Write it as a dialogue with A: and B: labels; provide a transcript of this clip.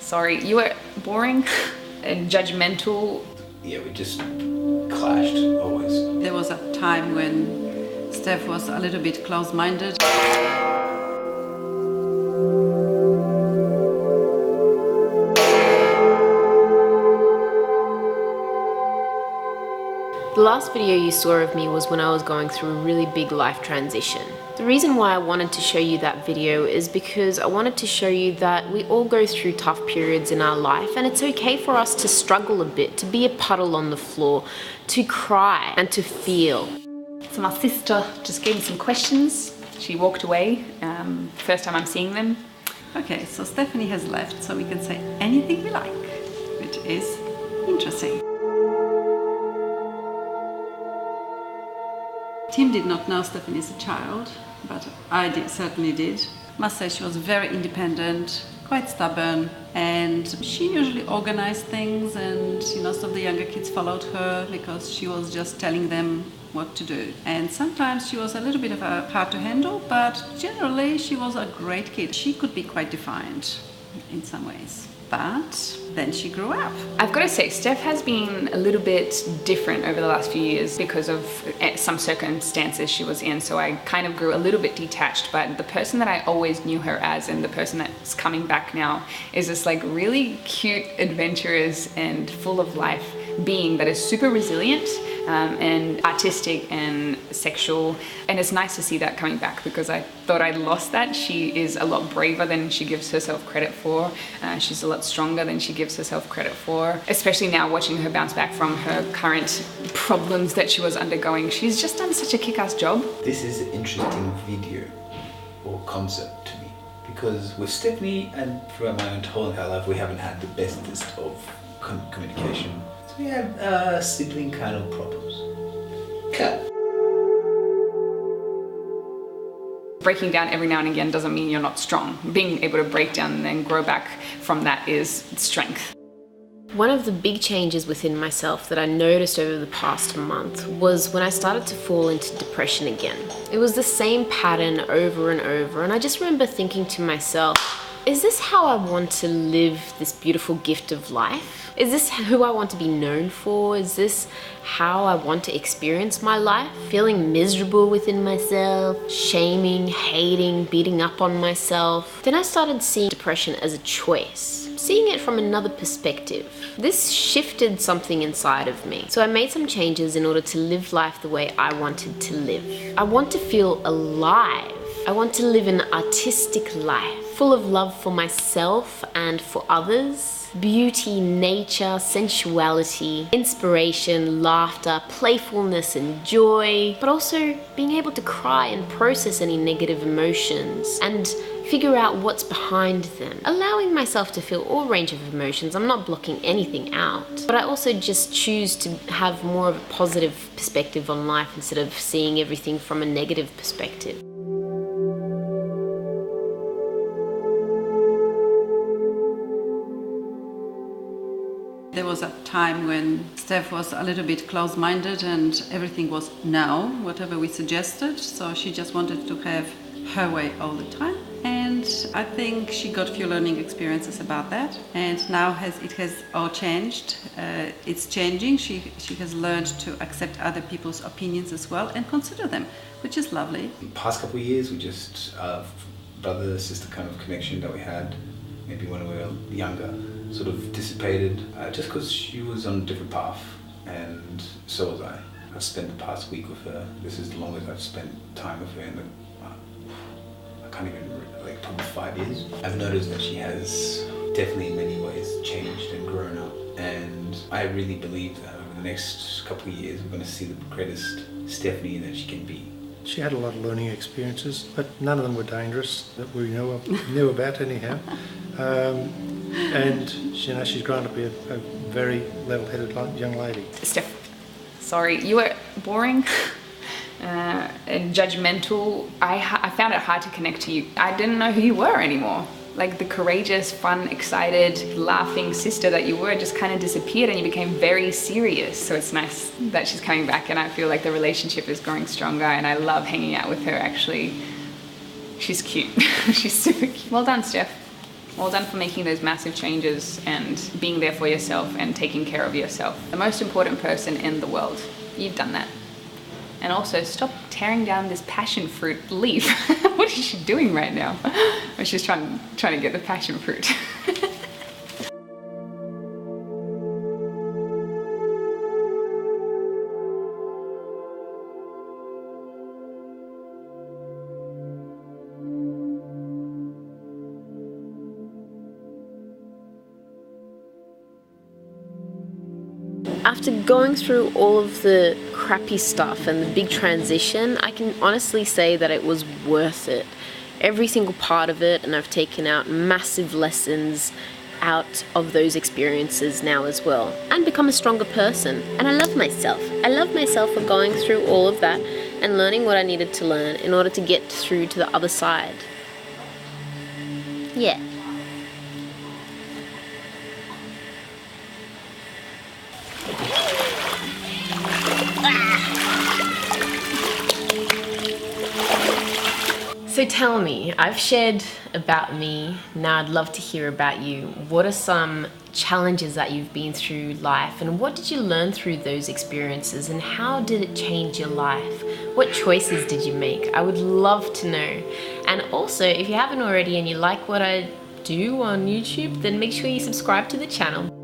A: Sorry, you were boring and judgmental.
B: Yeah, we just clashed always.
C: There was a time when Steph was a little bit close-minded.
D: The last video you saw of me was when I was going through a really big life transition. The reason why I wanted to show you that video is because I wanted to show you that we all go through tough periods in our life, and it's okay for us to struggle a bit, to be a puddle on the floor, to cry and to feel.
A: So my sister just gave me some questions. She walked away, first time I'm seeing them.
C: Okay, so Stephanie has left, so we can say anything we like, which is interesting. Tim did not know Stephanie as a child, but I certainly did. Must say she was very independent, quite stubborn, and she usually organized things, and some of the younger kids followed her because she was just telling them what to do. And sometimes she was a little bit of a hard to handle, but generally she was a great kid. She could be quite defiant in some ways. But then she grew up.
A: I've got to say, Steph has been a little bit different over the last few years because of some circumstances she was in. So I kind of grew a little bit detached, but the person that I always knew her as and the person that's coming back now is this like really cute, adventurous and full of life being that is super resilient and artistic and sexual. And it's nice to see that coming back because I thought I'd lost that. She is a lot braver than she gives herself credit for. She's a lot stronger than she gives herself credit for, especially now watching her bounce back from her current problems that she was undergoing. She's just done such a kick-ass job.
B: This is an interesting video or concept to me because with Stephanie and throughout my whole entire life, we haven't had the bestest of communication. So we have sibling kind of problems. Cut.
A: Breaking down every now and again doesn't mean you're not strong. Being able to break down and then grow back from that is strength.
D: One of the big changes within myself that I noticed over the past month was when I started to fall into depression again. It was the same pattern over and over, and I just remember thinking to myself, is this how I want to live this beautiful gift of life? Is this who I want to be known for? Is this how I want to experience my life? Feeling miserable within myself, shaming, hating, beating up on myself. Then I started seeing depression as a choice, seeing it from another perspective. This shifted something inside of me. So I made some changes in order to live life the way I wanted to live. I want to feel alive. I want to live an artistic life, full of love for myself and for others. Beauty, nature, sensuality, inspiration, laughter, playfulness and joy, but also being able to cry and process any negative emotions and figure out what's behind them. Allowing myself to feel all range of emotions. I'm not blocking anything out, but I also just choose to have more of a positive perspective on life instead of seeing everything from a negative perspective.
C: There was a time when Steph was a little bit close-minded and everything was no, whatever we suggested. So she just wanted to have her way all the time. And I think she got a few learning experiences about that. And now it has all changed. It's changing. She has learned to accept other people's opinions as well and consider them, which is lovely.
B: The past couple of years, we just brother-sister kind of connection that we had, maybe when we were younger, sort of dissipated just because she was on a different path and so was I. I've spent the past week with her. This is the longest I've spent time with her in I can't even, like probably 5 years. I've noticed that she has definitely in many ways changed and grown up, and I really believe that over the next couple of years we're going to see the greatest Stephanie that she can be.
E: She had a lot of learning experiences, but none of them were dangerous that we knew about anyhow. And she's grown to be a very level-headed young lady.
A: Steph, sorry, you were boring and judgmental. I found it hard to connect to you. I didn't know who you were anymore. Like the courageous, fun, excited, laughing sister that you were just kind of disappeared and you became very serious. So it's nice that she's coming back and I feel like the relationship is growing stronger and I love hanging out with her actually. She's cute. She's super cute. Well done, Steph. Well done for making those massive changes and being there for yourself and taking care of yourself. The most important person in the world. You've done that. And also, stop tearing down this passion fruit leaf. What is she doing right now? Or she's trying to get the passion fruit.
D: After going through all of the crappy stuff and the big transition, I can honestly say that it was worth it. Every single part of it, and I've taken out massive lessons out of those experiences now as well, and become a stronger person. And I love myself. I love myself for going through all of that and learning what I needed to learn in order to get through to the other side. Yeah. So tell me, I've shared about me, now I'd love to hear about you. What are some challenges that you've been through life, and what did you learn through those experiences, and how did it change your life? What choices did you make? I would love to know. And also, if you haven't already and you like what I do on YouTube, then make sure you subscribe to the channel.